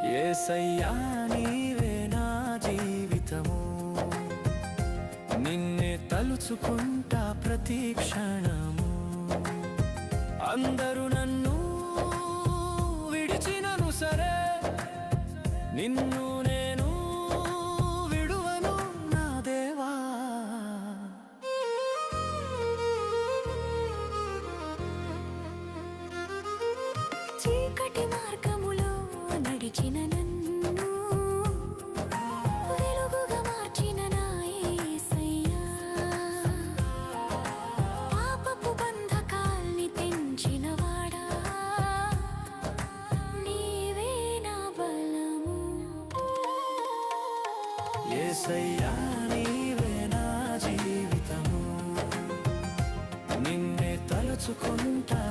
యేసయ్యా నీవే నా జీవితము, నిన్నే తలుచుకుంటా ప్రతి క్షణము. అందరూ నన్ను విడిచినను సరే, నిన్ను నేను విడువను నా దేవా. చీకటి మార్గములో నడిచిన నన్ను వెలుగుగా మార్చిన నా యేసయ్యా, పాపపు బంధకాల్ని తెంచిన వాడా, నీవే నా బలము. యేసయ్యా నీవే నా జీవితము, నిన్నే తలుచుకుంటా